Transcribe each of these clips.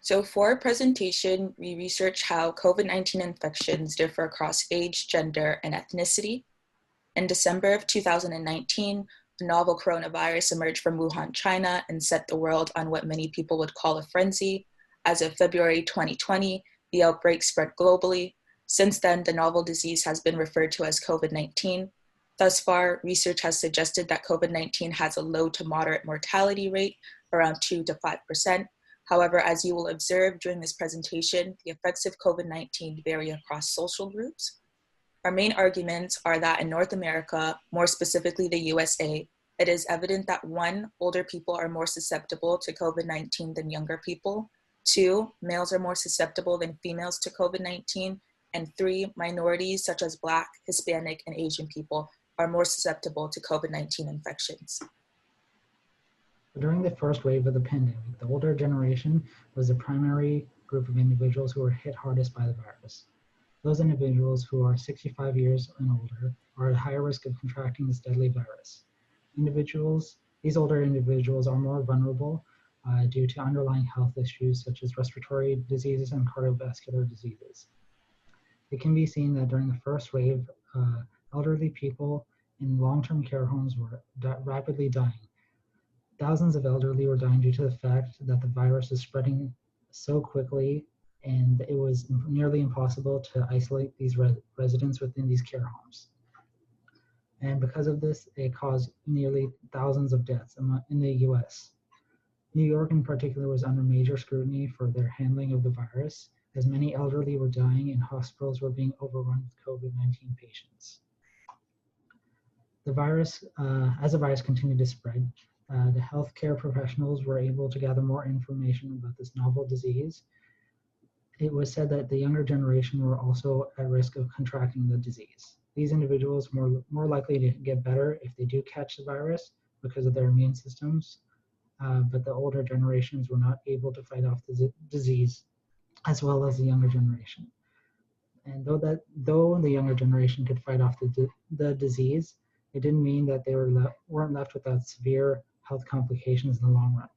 So for our presentation, we researched how COVID-19 infections differ across age, gender, and ethnicity. In December of 2019, a novel coronavirus emerged from Wuhan, China, and set the world on what many people would call a frenzy. As of February 2020, the outbreak spread globally. Since then, the novel disease has been referred to as COVID-19. Thus far, research has suggested that COVID-19 has a low to moderate mortality rate, around 2 to 5%. However, as you will observe during this presentation, the effects of COVID-19 vary across social groups. Our main arguments are that in North America, more specifically the USA, it is evident that 1, older people are more susceptible to COVID-19 than younger people. 2, males are more susceptible than females to COVID-19. And 3, minorities such as Black, Hispanic, and Asian people are more susceptible to COVID-19 infections. During the first wave of the pandemic, the older generation was the primary group of individuals who were hit hardest by the virus. Those individuals who are 65 years and older are at higher risk of contracting this deadly virus. These older individuals are more vulnerable due to underlying health issues such as respiratory diseases and cardiovascular diseases. It can be seen that during the first wave, elderly people in long-term care homes were rapidly dying. Thousands of elderly were dying due to the fact that the virus is spreading so quickly, and it was nearly impossible to isolate these residents within these care homes. And because of this, it caused nearly thousands of deaths in the US. New York in particular was under major scrutiny for their handling of the virus, as many elderly were dying and hospitals were being overrun with COVID-19 patients. As the virus continued to spread, the healthcare professionals were able to gather more information about this novel disease. It was said that the younger generation were also at risk of contracting the disease. These individuals were more likely to get better if they do catch the virus because of their immune systems, but the older generations were not able to fight off the disease as well as the younger generation. And though the younger generation could fight off the disease, it didn't mean that they weren't left without severe health complications in the long run.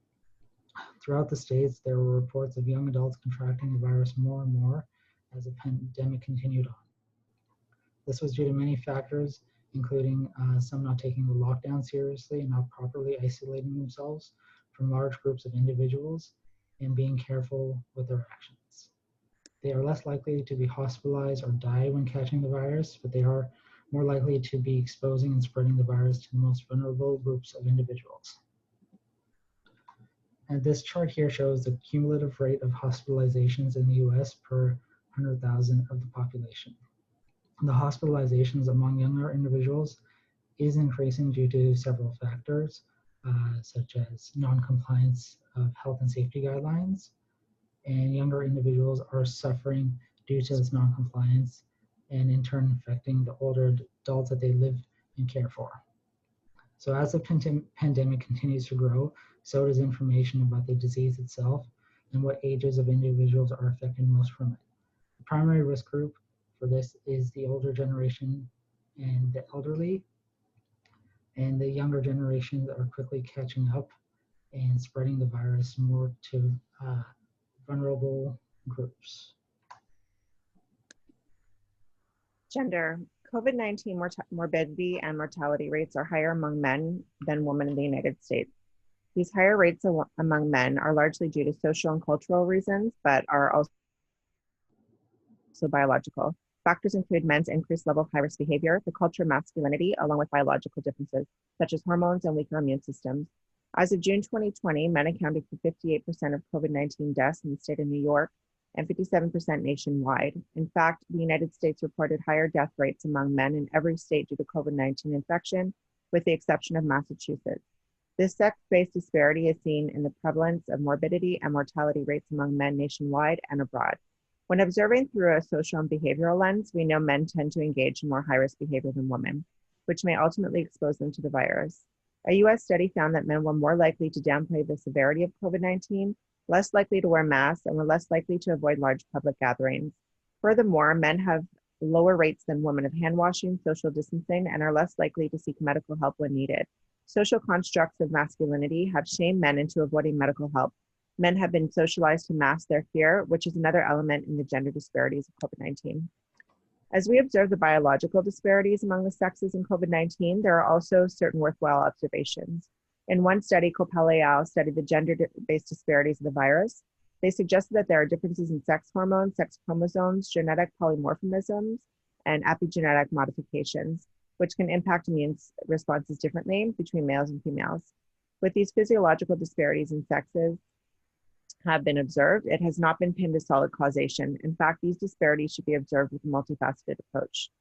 Throughout the states, there were reports of young adults contracting the virus more and more as the pandemic continued on. This was due to many factors, including some not taking the lockdown seriously and not properly isolating themselves from large groups of individuals and being careful with their actions. They are less likely to be hospitalized or die when catching the virus, but they are more likely to be exposing and spreading the virus to the most vulnerable groups of individuals. And this chart here shows the cumulative rate of hospitalizations in the US per 100,000 of the population. The hospitalizations among younger individuals is increasing due to several factors, such as non-compliance of health and safety guidelines, and younger individuals are suffering due to this non-compliance and in turn affecting the older adults that they live and care for. So as the pandemic continues to grow, so does information about the disease itself and what ages of individuals are affected most from it. The primary risk group for this is the older generation and the elderly, and the younger generations are quickly catching up and spreading the virus more to vulnerable groups. Gender. COVID-19 morbidity and mortality rates are higher among men than women in the United States. These higher rates among men are largely due to social and cultural reasons, but are also biological. Factors include men's increased level of high-risk behavior, the culture of masculinity, along with biological differences, such as hormones and weaker immune systems. As of June 2020, men accounted for 58% of COVID-19 deaths in the state of New York and 57% nationwide. In fact, the United States reported higher death rates among men in every state due to COVID-19 infection, with the exception of Massachusetts. This sex-based disparity is seen in the prevalence of morbidity and mortality rates among men nationwide and abroad. When observing through a social and behavioral lens, we know men tend to engage in more high-risk behavior than women, which may ultimately expose them to the virus. A US study found that men were more likely to downplay the severity of COVID-19, less likely to wear masks, and were less likely to avoid large public gatherings. Furthermore, men have lower rates than women of hand washing, social distancing, and are less likely to seek medical help when needed. Social constructs of masculinity have shamed men into avoiding medical help. Men have been socialized to mask their fear, which is another element in the gender disparities of COVID-19. As we observe the biological disparities among the sexes in COVID-19, there are also certain worthwhile observations. In one study, Kopel et al. Studied the gender-based disparities of the virus. They suggested that there are differences in sex hormones, sex chromosomes, genetic polymorphisms, and epigenetic modifications, which can impact immune responses differently between males and females. With these physiological disparities in sexes have been observed, it has not been pinned to solid causation. In fact, these disparities should be observed with a multifaceted approach.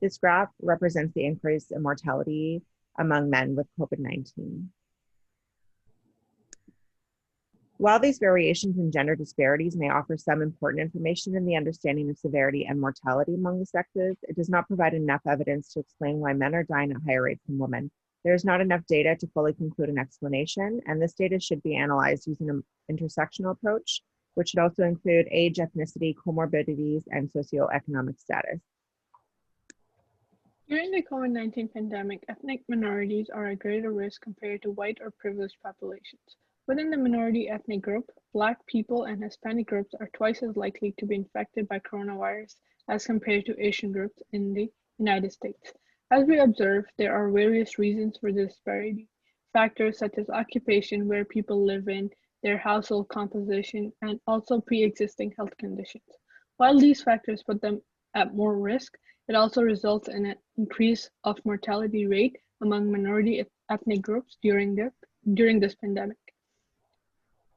This graph represents the increase in mortality among men with COVID-19. While these variations in gender disparities may offer some important information in the understanding of severity and mortality among the sexes, it does not provide enough evidence to explain why men are dying at higher rates than women. There is not enough data to fully conclude an explanation, and this data should be analyzed using an intersectional approach, which should also include age, ethnicity, comorbidities, and socioeconomic status. During the COVID-19 pandemic, ethnic minorities are at greater risk compared to white or privileged populations. Within the minority ethnic group, Black people and Hispanic groups are twice as likely to be infected by coronavirus as compared to Asian groups in the United States. As we observe, there are various reasons for the disparity. Factors such as occupation, where people live in, their household composition, and also pre-existing health conditions. While these factors put them at more risk, it also results in an increase of mortality rate among minority ethnic groups during this pandemic.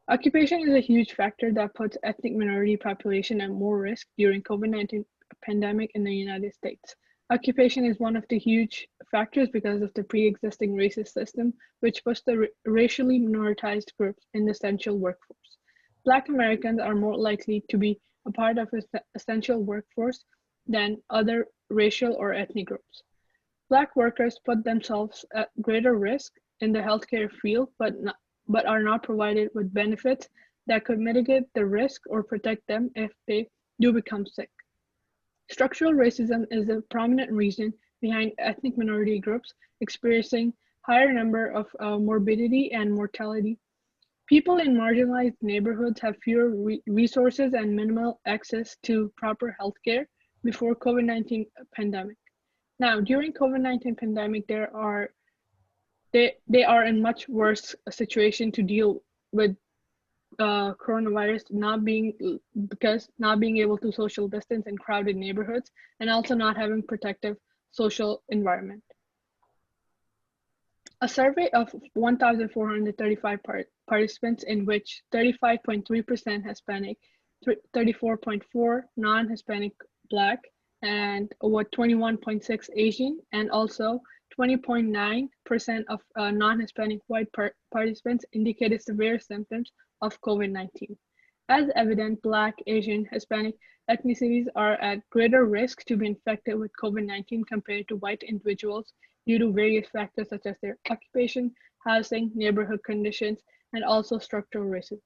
Occupation is a huge factor that puts ethnic minority population at more risk during COVID-19 pandemic in the United States. Occupation is one of the huge factors because of the pre-existing racist system, which puts the racially minoritized groups in the essential workforce. Black Americans are more likely to be a part of the essential workforce than other racial or ethnic groups. Black workers put themselves at greater risk in the healthcare field, but are not provided with benefits that could mitigate the risk or protect them if they do become sick. Structural racism is a prominent reason behind ethnic minority groups experiencing higher number of morbidity and mortality. People in marginalized neighborhoods have fewer resources and minimal access to proper health care before COVID-19 pandemic. Now, during COVID-19 pandemic, they are in much worse situation to deal with coronavirus, not being able to social distance in crowded neighborhoods, and also not having protective social environment. A survey of 1,435 participants, in which 35.3% Hispanic, 34.4% non-Hispanic Black, and over 21.6% Asian, and also 20.9% of non-Hispanic white participants indicated severe symptoms of COVID-19. As evident, Black, Asian, Hispanic ethnicities are at greater risk to be infected with COVID-19 compared to white individuals due to various factors such as their occupation, housing, neighborhood conditions, and also structural racism.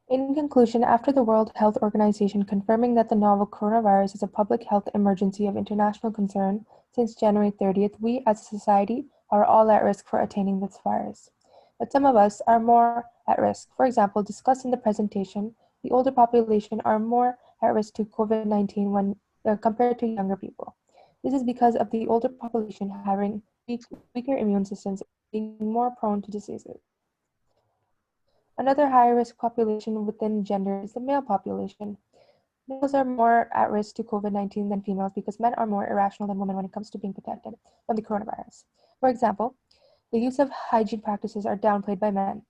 In conclusion, after the World Health Organization confirming that the novel coronavirus is a public health emergency of international concern since January 30th, we as a society are all at risk for attaining this virus. But some of us are more at risk. For example, discussed in the presentation, the older population are more at risk to COVID-19 when compared to younger people. This is because of the older population having weaker immune systems, being more prone to diseases. Another high-risk population within gender is the male population. Males are more at risk to COVID-19 than females because men are more irrational than women when it comes to being protected from the coronavirus. For example, the use of hygiene practices are downplayed by men.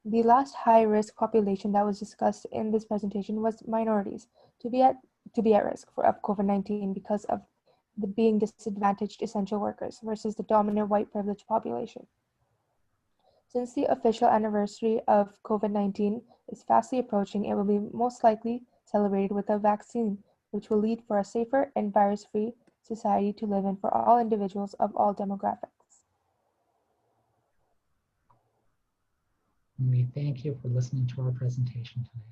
The last high-risk population that was discussed in this presentation was minorities to be at risk of COVID-19 because of the being disadvantaged essential workers versus the dominant white privileged population. Since the official anniversary of COVID-19 is fastly approaching, it will be most likely celebrated with a vaccine, which will lead for a safer and virus-free society to live in for all individuals of all demographics. We thank you for listening to our presentation today.